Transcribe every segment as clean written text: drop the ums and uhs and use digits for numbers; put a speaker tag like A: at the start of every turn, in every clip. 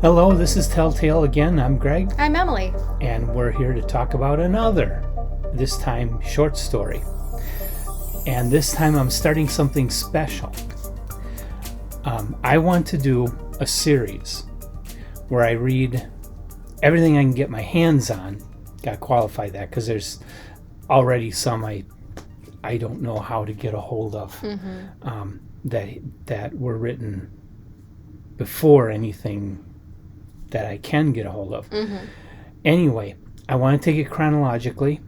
A: Hello, this is Telltale again. I'm Greg,
B: I'm Emily.
A: and we're here to talk about another, this time short story. And this time I'm starting something special. I want to do a series where I read everything I can get my hands on. Got to qualify that because there's already some I don't know how to get a hold of that were written before anything that I can get a hold of. Anyway, I want to take it chronologically.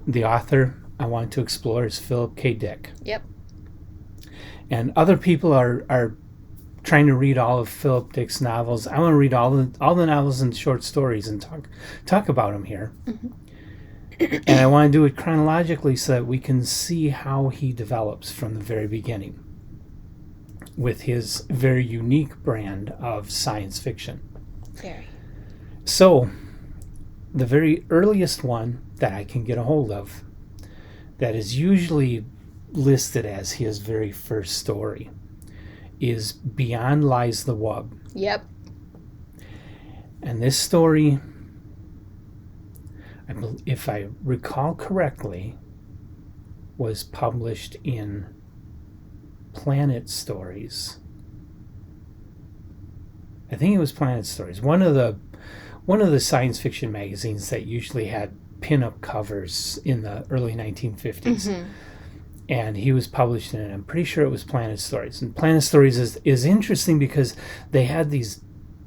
A: The author I want to explore is Philip K. Dick.
B: Yep.
A: And other people are trying to read all of Philip Dick's novels. I want to read all the novels and short stories and talk about them here. And I want to do it chronologically so that we can see how he develops from the very beginning with his very unique brand of science fiction.
B: Very.
A: So, the very earliest one that I can get a hold of that is usually listed as his very first story is Beyond Lies the Wub.
B: Yep.
A: And this story, if I recall correctly, was published in Planet Stories. I think it was Planet Stories, one of the science fiction magazines that usually had pin-up covers in the early 1950s. And he was published in it. I'm pretty sure it was Planet Stories. And Planet Stories is interesting because they had these,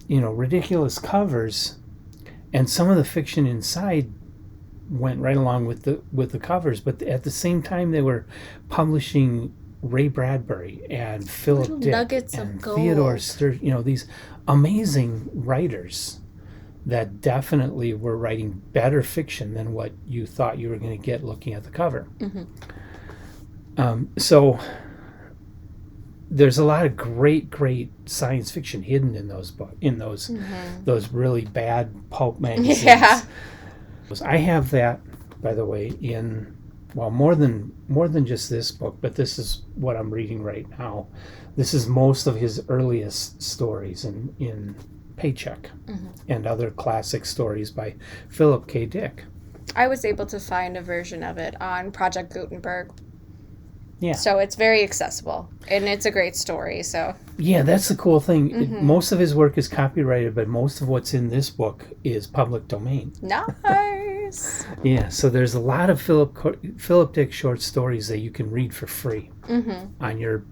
A: ridiculous covers, and some of the fiction inside went right along with the covers. But at the same time, they were publishing Ray Bradbury and Philip
B: Little
A: Dick
B: nuggets
A: and
B: of gold.
A: Theodore Sturgeon, these amazing writers that definitely were writing better fiction than what you thought you were going to get looking at the cover. So there's a lot of great science fiction hidden in those those really bad pulp magazines.
B: Yeah.
A: I have that, by the way, in more than just this book, but this is what I'm reading right now. This is most of his earliest stories in Paycheck and other classic stories by Philip K. Dick.
B: I was able to find a version of it on Project Gutenberg.
A: Yeah.
B: So it's very accessible, and it's a great story, so.
A: Yeah, that's the cool thing. Most of his work is copyrighted, but most of what's in this book is public domain.
B: Nice.
A: Yeah, so there's a lot of Philip Dick short stories that you can read for free on your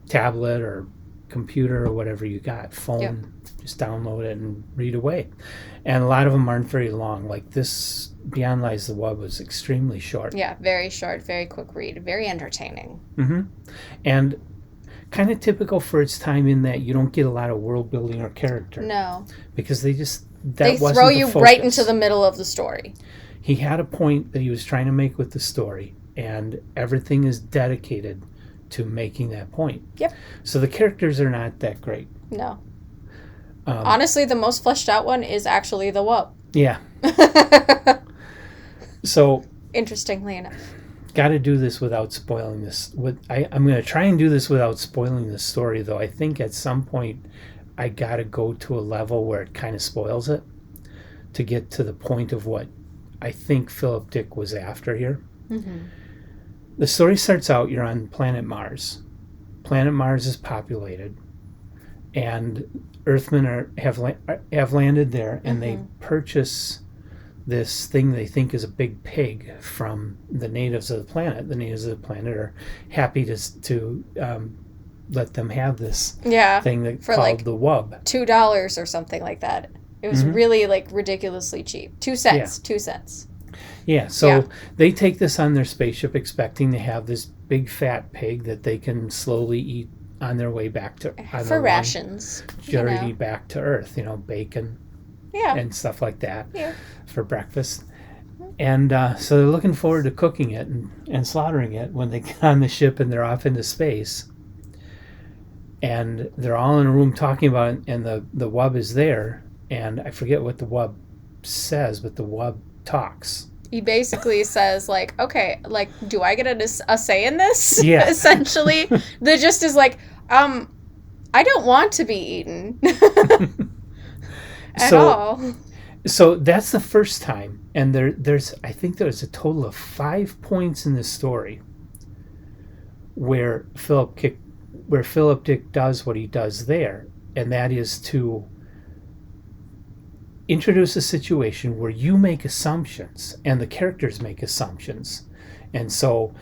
A: tablet or computer or whatever you got, phone.
B: Yep.
A: Just download it and read away. And a lot of them aren't very long. Like this Beyond Lies the Wub was extremely short.
B: Yeah, very short, very quick read, very entertaining.
A: And kind of typical for its time in that you don't get a lot of world building or character.
B: No.
A: Because they
B: They throw you right into the middle of the story.
A: He had a point that he was trying to make with the story, and everything is dedicated to making that point.
B: Yep.
A: So the characters are not that great.
B: No. Honestly, the most fleshed out one is actually the Wub.
A: Yeah. So,
B: Interestingly enough.
A: got to do this without spoiling this. I'm going to try and do this without spoiling the story, though. I think at some point I got to go to a level where it kind of spoils it to get to the point of what I think Philip Dick was after here. The story starts out, you're on planet Mars. Planet Mars is populated, and Earthmen have landed there, and they purchase this thing they think is a big pig from the natives of the planet. The natives of the planet are happy to let them have this thing that called
B: like
A: the wub.
B: $2 or something like that. It was really ridiculously cheap. 2 cents.
A: Yeah.
B: 2 cents.
A: Yeah, so they take this on their spaceship expecting to have this big fat pig that they can slowly eat on their way back to
B: For rations.
A: Journey back to Earth, bacon and stuff like that for breakfast. And so they're looking forward to cooking it and slaughtering it when they get on the ship and they're off into space. And they're all in a room talking about it, and the wub is there, and I forget what the wub says, but the wub talks.
B: He basically says, okay, do I get a say in this?
A: Yeah.
B: Essentially. The gist is I don't want to be eaten. at
A: So
B: all.
A: so that's the first time, and there's I think there's a total of 5 points in this story where Philip Dick does what he does there, and that is to introduce a situation where you make assumptions and the characters make assumptions. And so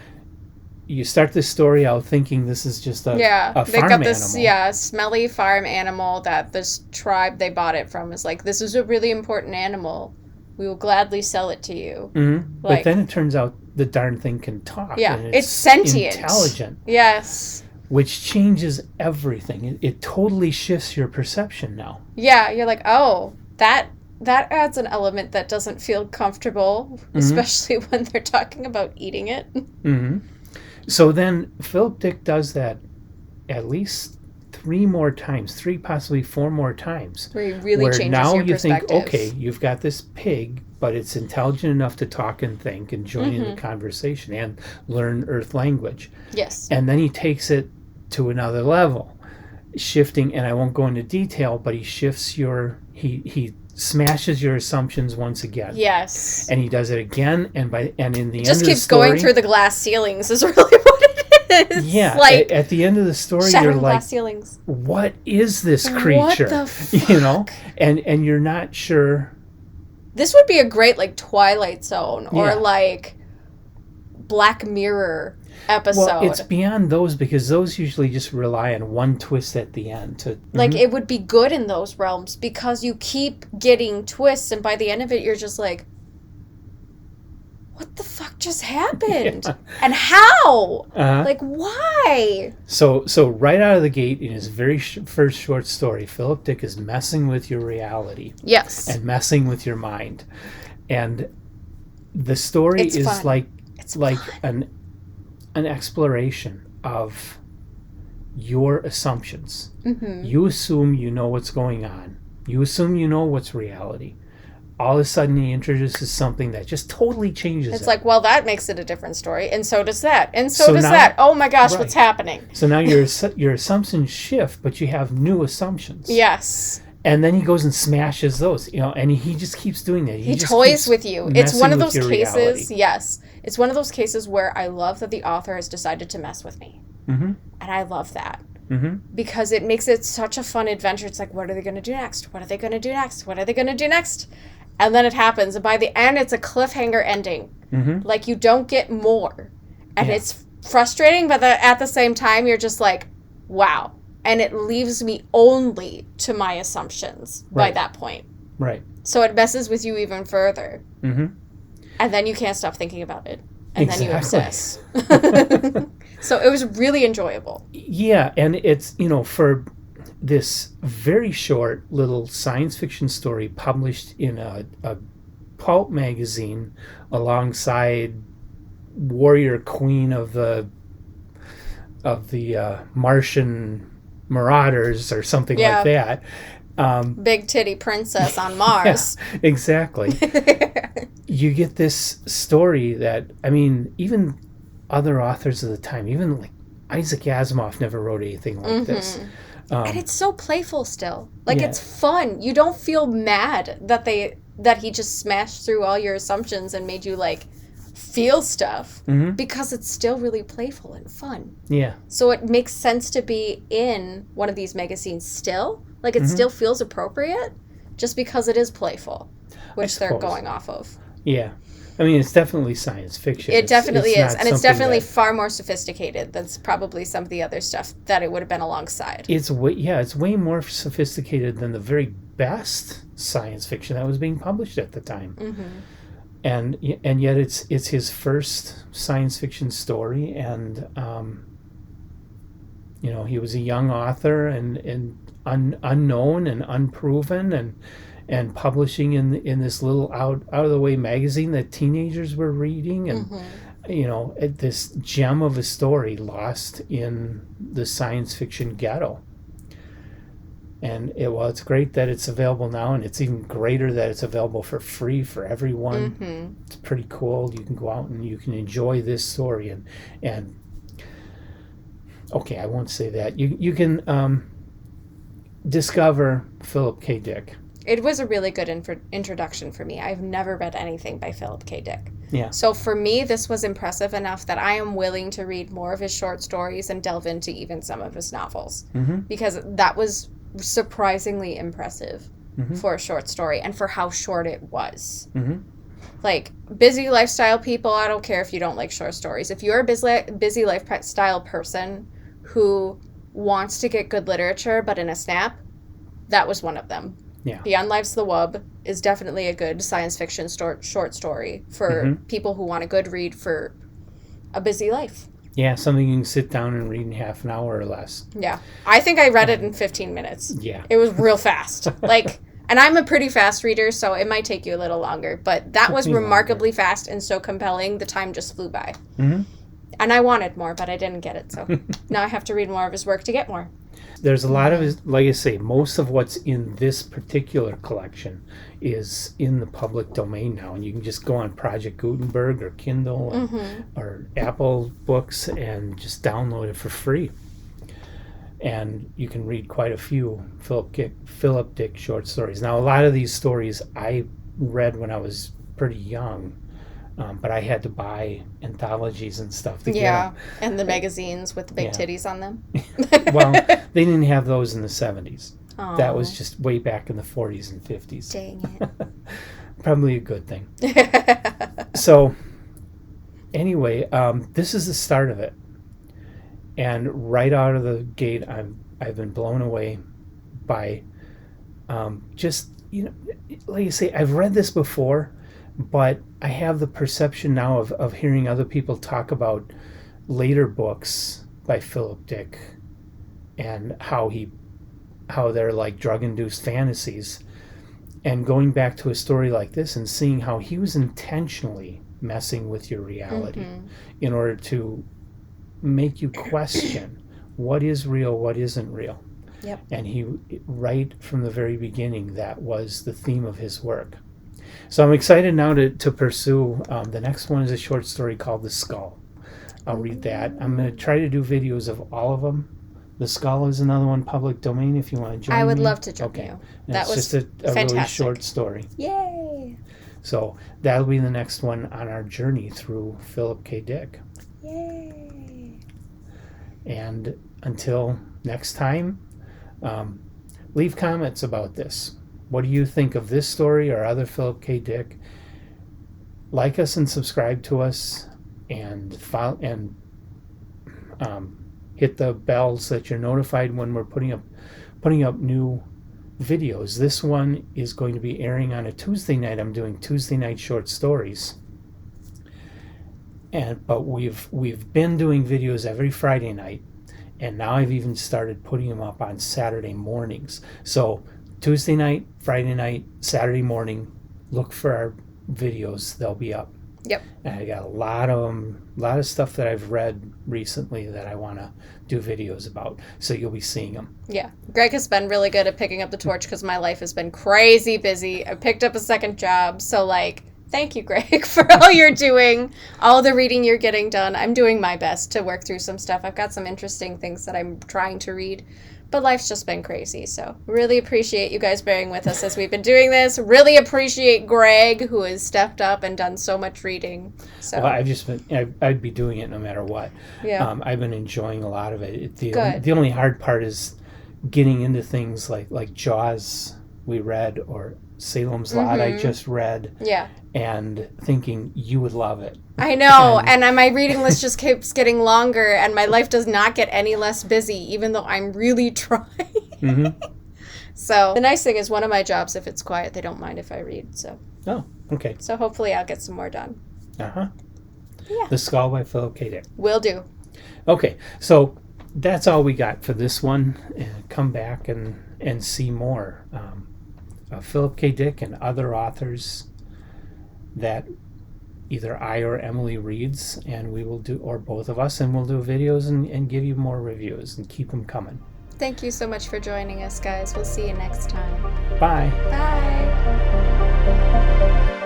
A: you start this story out thinking this is just a
B: They've
A: farm
B: got this
A: animal.
B: smelly farm animal that this tribe they bought it from is like, this is a really important animal. We will gladly sell it to you.
A: Mm-hmm. But
B: Like,
A: then it turns out the darn thing can talk.
B: yeah,
A: And
B: it's sentient.
A: intelligent,
B: Yes.
A: which changes everything. It totally shifts your perception now.
B: Yeah, you're like, oh, that adds an element that doesn't feel comfortable, especially when they're talking about eating it.
A: Mm-hmm. So then Philip Dick does that at least 3 possibly 4 more times.
B: Where he really
A: where
B: changes
A: now
B: your
A: you
B: perspective.
A: think, okay, you've got this pig, but it's intelligent enough to talk and think and join in the conversation and learn Earth language.
B: Yes.
A: And then he takes it to another level, shifting, and I won't go into detail, but he shifts he smashes your assumptions once again.
B: Yes.
A: And he does it again, and in the end of the
B: Just keeps
A: story,
B: going through the glass ceilings is really what it is.
A: yeah,
B: Like,
A: at the end of the story, you're
B: shattering
A: like,
B: glass ceilings.
A: what is this creature?
B: What the
A: You know, and you're not sure.
B: This would be a great, like, Twilight Zone or,
A: Yeah.
B: like, Black Mirror episode.
A: Well, it's beyond those because those usually just rely on one twist at the end.
B: Like, it would be good in those realms because you keep getting twists, and by the end of it, you're just like, what the fuck just happened?
A: Yeah.
B: And how?
A: Uh-huh.
B: Like, why?
A: So right out of the gate in his very first short story, Philip Dick is messing with your reality
B: Yes.
A: and messing with your mind, and the story
B: It's
A: is
B: fun.
A: like
B: It's
A: like
B: fun.
A: an exploration of your assumptions.
B: Mm-hmm.
A: You assume you know what's going on. You assume you know what's reality. All of a sudden, he introduces something that just totally changes
B: It's
A: it.
B: like, well, that makes it a different story, and so does that, and so,
A: So
B: does
A: now-
B: that. Oh my gosh,
A: right.
B: what's happening?
A: So now your assumptions shift, but you have new assumptions.
B: Yes.
A: And then he goes and smashes those, and he just keeps doing that.
B: He
A: just
B: toys
A: keeps
B: with you. It's one of
A: messing
B: those
A: with your
B: cases,
A: reality.
B: yes. It's one of those cases where I love that the author has decided to mess with me.
A: Mm-hmm.
B: And I love that.
A: Mm-hmm.
B: Because it makes it such a fun adventure. It's like, what are they going to do next? What are they going to do next? What are they going to do next? And then it happens. And by the end, it's a cliffhanger ending.
A: Mm-hmm.
B: Like, you don't get more. And
A: Yeah.
B: it's frustrating, but at the same time, you're just like, wow. And it leaves me only to my assumptions by
A: Right.
B: that point.
A: Right.
B: So it messes with you even further.
A: Mm-hmm.
B: And then you can't stop thinking about it. And then you
A: Exactly.
B: obsess. So it was really enjoyable.
A: Yeah, and it's, for this very short little science fiction story published in a pulp magazine alongside Warrior Queen of the Martian Marauders or something
B: Yeah.
A: like that.
B: Big titty princess on Mars.
A: Yeah, exactly. You get this story that, even other authors of the time, even like Isaac Asimov never wrote anything like this.
B: And it's so playful still. Like,
A: Yeah.
B: it's fun. You don't feel mad that he just smashed through all your assumptions and made you, like, feel stuff.
A: Mhm.
B: Because it's still really playful and fun.
A: Yeah,
B: So it makes sense to be in one of these magazines still. Like,
A: Mm-hmm.
B: it still feels appropriate just because it is playful, which they're
A: suppose.
B: going off of.
A: yeah. It's definitely science fiction.
B: It definitely
A: it's
B: is.
A: not
B: And it's
A: something
B: definitely
A: that-
B: far more sophisticated than probably some of the other stuff that it would have been alongside.
A: it's way more sophisticated than the very best science fiction that was being published at the time. And yet it's his first science fiction story, and he was a young author and unknown and unproven, and publishing in this little out of the way magazine that teenagers were reading, and this gem of a story lost in the science fiction ghetto. And it's great that it's available now, and it's even greater that it's available for free for everyone. It's pretty cool. You can go out and you can enjoy this story, and okay, I won't say that. You can discover Philip K. Dick.
B: It was a really good introduction for me. I've never read anything by Philip K. Dick.
A: Yeah.
B: So for me, this was impressive enough that I am willing to read more of his short stories and delve into even some of his novels. Because that was surprisingly impressive for a short story and for how short it was. Like, busy lifestyle people, I don't care if you don't like short stories. If you're a busy lifestyle person who wants to get good literature, but in a snap, that was one of them.
A: Yeah.
B: Beyond Life's the Wub is definitely a good science fiction short story for people who want a good read for a busy life.
A: Yeah, something you can sit down and read in half an hour or less.
B: Yeah. I think I read it in 15 minutes.
A: Yeah.
B: It was real fast. And I'm a pretty fast reader, so it might take you a little longer. But that was remarkably fast and so compelling, the time just flew by. And I wanted more, but I didn't get it. So now I have to read more of his work to get more.
A: There's a lot of his, like I say, most of what's in this particular collection is in the public domain now. And you can just go on Project Gutenberg or Kindle or Apple Books and just download it for free. And you can read quite a few Philip Dick short stories. Now, a lot of these stories I read when I was pretty young, but I had to buy anthologies and stuff to get them.
B: And the magazines with the big titties on them.
A: Well, they didn't have those in the 70s.
B: Aww.
A: That was just way back in the 40s and 50s.
B: Dang it.
A: Probably a good thing. So, anyway, this is the start of it. And right out of the gate, I've been blown away by just, like you say, I've read this before, but I have the perception now of hearing other people talk about later books by Philip Dick and how they're like drug-induced fantasies, and going back to a story like this and seeing how he was intentionally messing with your reality in order to make you question what is real, what isn't real.
B: Yep.
A: And he, right from the very beginning, that was the theme of his work. So I'm excited now to pursue. The next one is a short story called The Skull. I'll read that. I'm going to try to do videos of all of them. The Skull is another one, public domain, if you want to join me.
B: I would love to join you.
A: And
B: That was
A: just a really short story.
B: Yay!
A: So that'll be the next one on our journey through Philip K. Dick.
B: Yay!
A: And until next time, leave comments about this. What do you think of this story or other Philip K. Dick? Like us and subscribe to us, and hit the bell so that you're notified when we're putting up new videos. This one is going to be airing on a Tuesday night. I'm doing Tuesday night short stories. But we've been doing videos every Friday night, and now I've even started putting them up on Saturday mornings. So Tuesday night, Friday night, Saturday morning, look for our videos. They'll be up.
B: Yep.
A: And I got a lot of stuff that I've read recently that I want to do videos about. So you'll be seeing them.
B: Yeah. Greg has been really good at picking up the torch because my life has been crazy busy. I picked up a second job, so thank you, Greg, for all you're doing, all the reading you're getting done. I'm doing my best to work through some stuff. I've got some interesting things that I'm trying to read, but life's just been crazy. So really appreciate you guys bearing with us as we've been doing this. Really appreciate Greg, who has stepped up and done so much reading. So
A: Well, I'd be doing it no matter what.
B: Yeah.
A: I've been enjoying a lot of it.
B: Good.
A: The only hard part is getting into things like Jaws we read, or Salem's Lot I just read.
B: Yeah.
A: And thinking you would love it.
B: I know, and my reading list just keeps getting longer, and my life does not get any less busy, even though I'm really trying. So the nice thing is, one of my jobs, if it's quiet, they don't mind if I read. So.
A: Oh, okay.
B: So hopefully I'll get some more done.
A: Yeah.
B: The
A: Skull by Philip K. Dick.
B: Will do.
A: Okay, so that's all we got for this one. Come back and see more of Philip K. Dick and other authors that either I or Emily reads, and we will do, or both of us, and we'll do videos and give you more reviews and keep them coming.
B: Thank you so much for joining us, guys. We'll see you next time.
A: Bye.
B: Bye.